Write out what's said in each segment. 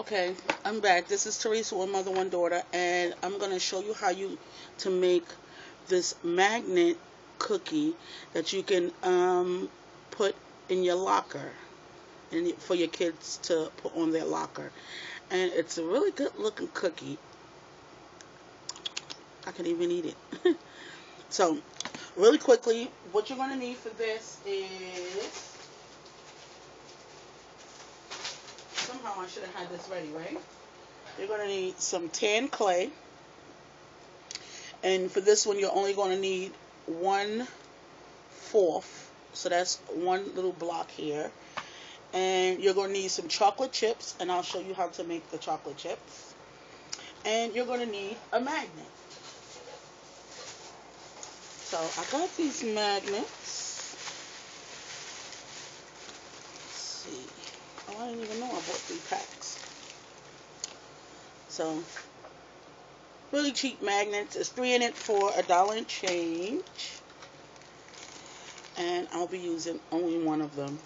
Okay, I'm back. This is Teresa, one mother, one daughter, and I'm going to show you how you to make this magnet cookie that you can put in your locker and for your kids to put on their locker. And it's a really good looking cookie. I can even eat it. So, really quickly, what you're going to need for this is somehow I should have had this ready, right? You're going to need some tan clay. And for this one, you're only going to need 1/4. So that's one little block here. And you're going to need some chocolate chips, and I'll show you how to make the chocolate chips. And you're going to need a magnet. So I got these magnets. Let's see. Oh, I didn't even know I bought 3 packs. So really cheap magnets. It's 3 in it for $1 and change. And I'll be using only one of them.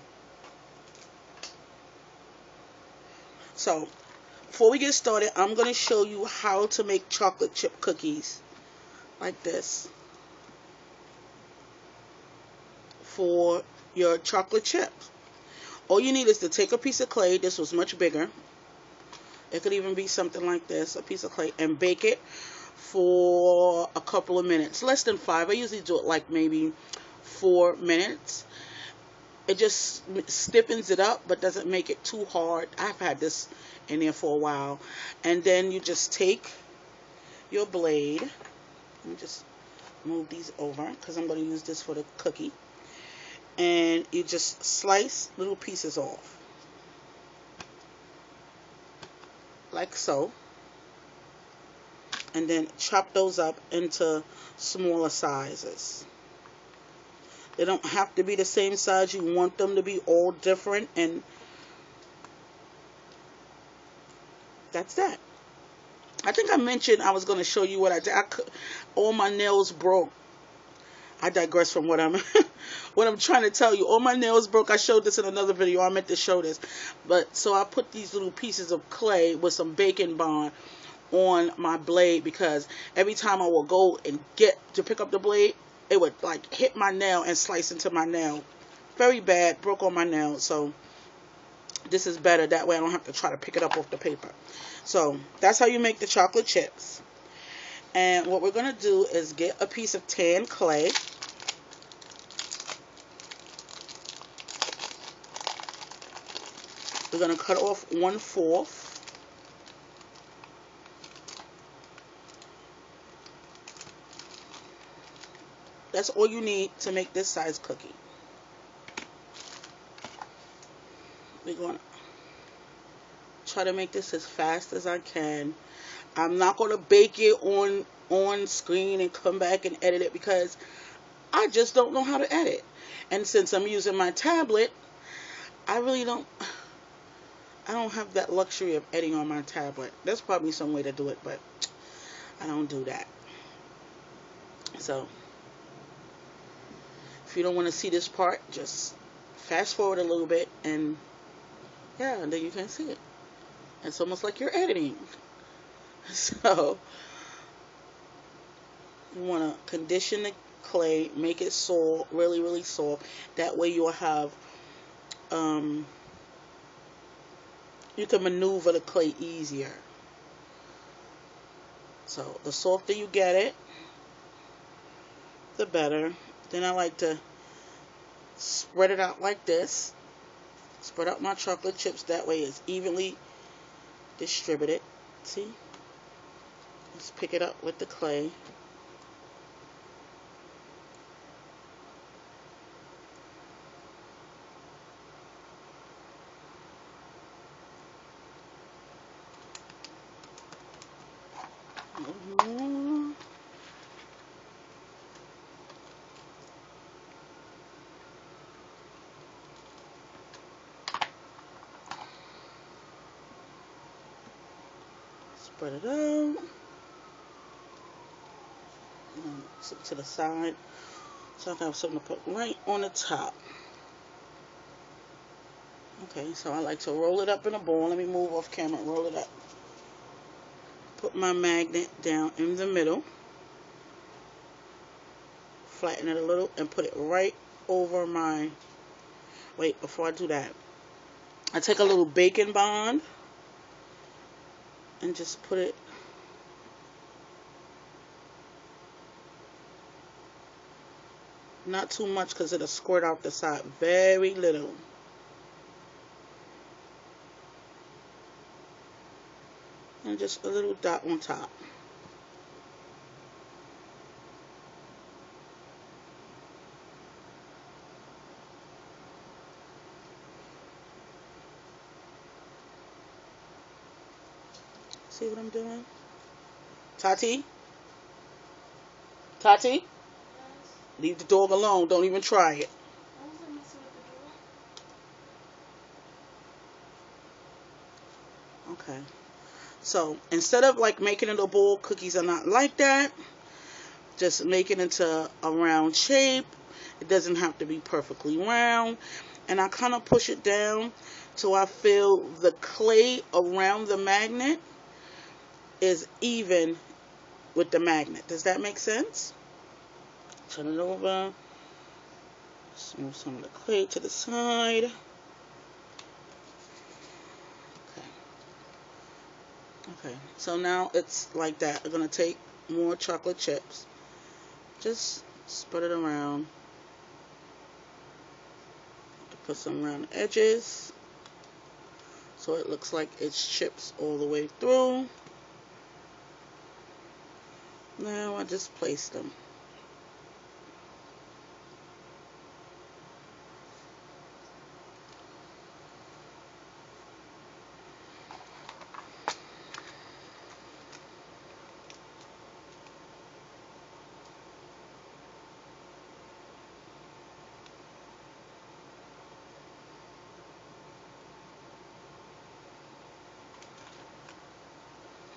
So before we get started, I'm going to show you how to make chocolate chip cookies like this for your chocolate chips. All you need is to take a piece of clay. This was much bigger. It could even be something like this, a piece of clay, and bake it for a couple of minutes, less than 5. I usually do it like maybe 4 minutes. It just stiffens it up, but doesn't make it too hard. I've had this in there for a while. And then you just take your blade. Let me just move these over because I'm going to use this for the cookie. And you just slice little pieces off. Like so. And then chop those up into smaller sizes. They don't have to be the same size. You want them to be all different, and that's that. I think I mentioned I was going to show you what I did. All my nails broke. I digress from what I'm what I'm trying to tell you. All my nails broke. I showed this in another video. I meant to show this. But so I put these little pieces of clay with some baking bond on my blade, because every time I would go and get to pick up the blade, it would like hit my nail and slice into my nail. Very bad. Broke on my nail. So this is better. That way I don't have to try to pick it up off the paper. So that's how you make the chocolate chips. And what we're going to do is get a piece of tan clay. We're going to cut off 1/4. That's all you need to make this size cookie. We're going to try to make this as fast as I can. I'm not going to bake it on screen and come back and edit it, because I just don't know how to edit. And since I'm using my tablet, I don't have that luxury of editing on my tablet. There's probably some way to do it, but I don't do that. So if you don't want to see this part, just fast forward a little bit, and yeah, and then you can see it. It's almost like you're editing. So you want to condition the clay, make it soft, really, really soft. That way you'll have, you can maneuver the clay easier. So the softer you get it, the better. Then I like to spread it out like this. Spread out my chocolate chips. That way it's evenly distributed. See? Let's pick it up with the clay. Spread it out. And sit to the side. So I can have something to put right on the top. Okay, so I like to roll it up in a ball. Let me move off camera and roll it up. Put my magnet down in the middle. Flatten it a little and put it right over my... Wait, before I do that, I take a little Bacon Bond and just put it... Not too much because it'll squirt out the side. Very little. And just a little dot on top. See what I'm doing? Tati? Tati? Leave the dog alone. Don't even try it. Okay. So, instead of like making it a bowl, cookies are not like that. Just make it into a round shape. It doesn't have to be perfectly round. And I kind of push it down till I feel the clay around the magnet is even with the magnet. Does that make sense? Turn it over. Just move some of the clay to the side. Okay, so now it's like that. I'm going to take more chocolate chips. Just spread it around. Put some around the edges. So it looks like it's chips all the way through. Now I just place them.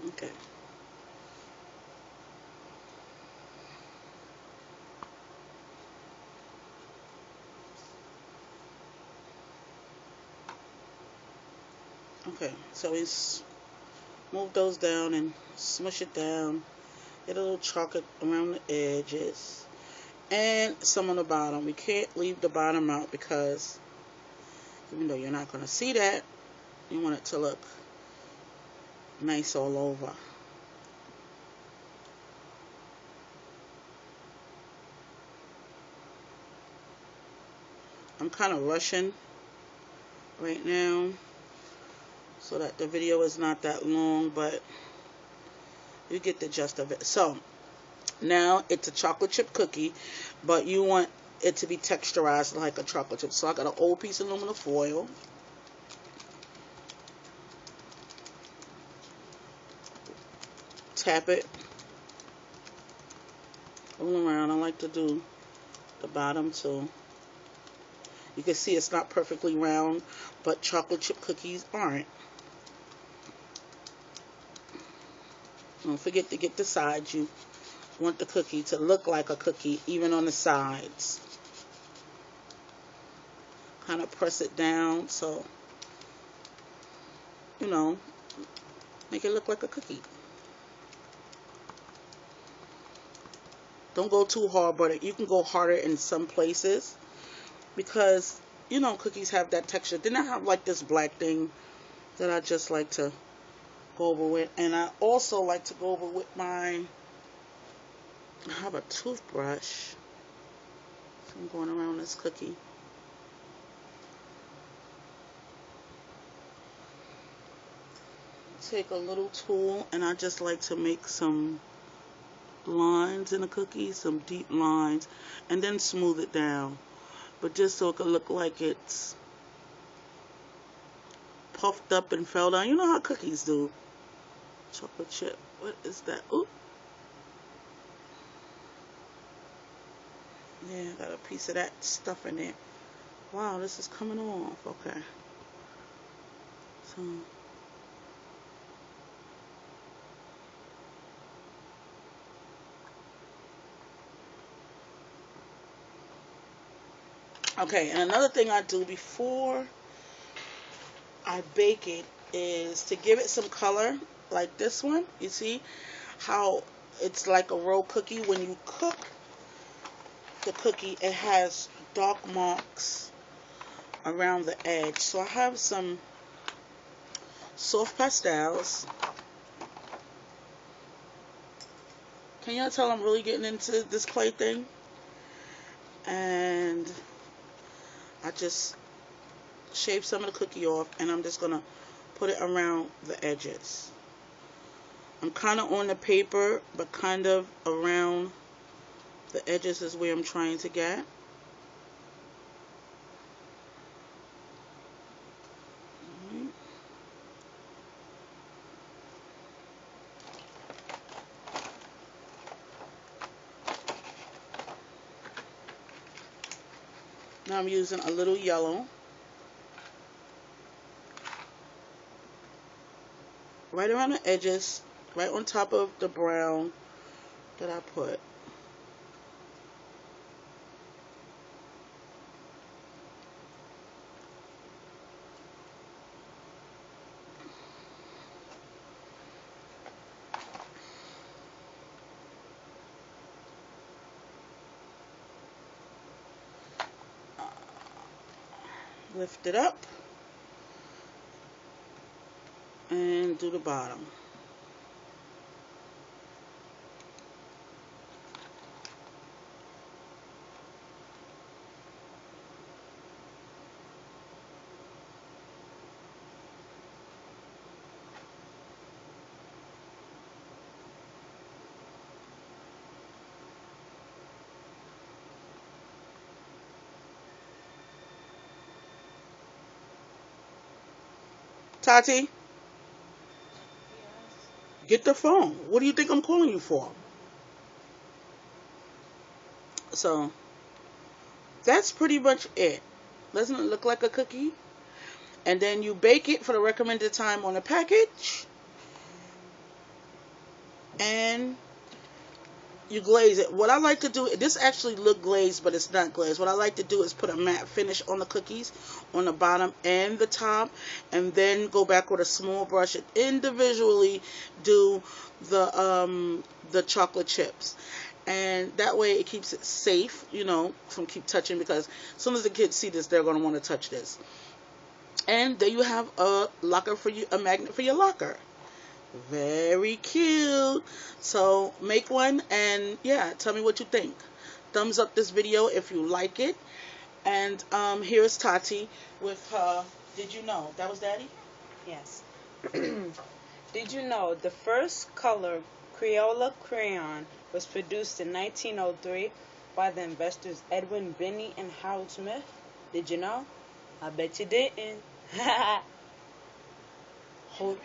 Okay. Okay, so we move those down and smush it down. Get a little chocolate around the edges. And some on the bottom. We can't leave the bottom out because even though you're not going to see that, you want it to look nice all over. I'm kind of rushing right now so that the video is not that long, but you get the gist of it. So now it's a chocolate chip cookie, but you want it to be texturized like a chocolate chip. So I got an old piece of aluminum foil. Tap it all around. I like to do the bottom too. You can see it's not perfectly round, but chocolate chip cookies aren't. Don't forget to get the sides. You want the cookie to look like a cookie, even on the sides. Kind of press it down so, you know, make it look like a cookie. Don't go too hard, but you can go harder in some places because, you know, cookies have that texture. Then I have like this black thing that I just like to go over with. And I also like to go over with I have a toothbrush. So I'm going around this cookie. Take a little tool and I just like to make some lines in the cookie, some deep lines, and then smooth it down. But just so it can look like it's puffed up and fell down. You know how cookies do. Chocolate chip. What is that? Ooh. Yeah, I got a piece of that stuff in there. Wow, this is coming off. Okay. So okay, and another thing I do before I bake it is to give it some color, like this one. You see how it's like a roll cookie. When you cook the cookie, it has dark marks around the edge. So I have some soft pastels. Can y'all tell I'm really getting into this clay thing? And I just shave some of the cookie off, and I'm just gonna put it around the edges. I'm kind of on the paper, but kind of around the edges is where I'm trying to get. Now I'm using a little yellow right around the edges, right on top of the brown that I put. Lift it up and do the bottom. Tati, get the phone. What do you think I'm calling you for? So that's pretty much it. Doesn't it look like a cookie? And then you bake it for the recommended time on the package, and you glaze it. What I like to do, this actually look glazed, but it's not glazed. What I like to do is put a matte finish on the cookies, on the bottom and the top, and then go back with a small brush and individually do the chocolate chips. And that way it keeps it safe, you know, from keep touching, because as soon as the kids see this, they're going to want to touch this. And there you have a locker for you, a magnet for your locker. Very cute. So make one, and yeah, tell me what you think. Thumbs up this video if you like it. And here's Tati with her Did You Know? That was Daddy? Yes. Did you know the first color Crayola crayon was produced in 1903 by the inventors Edwin Binney and Harold Smith? Did you know? I bet you didn't. Hold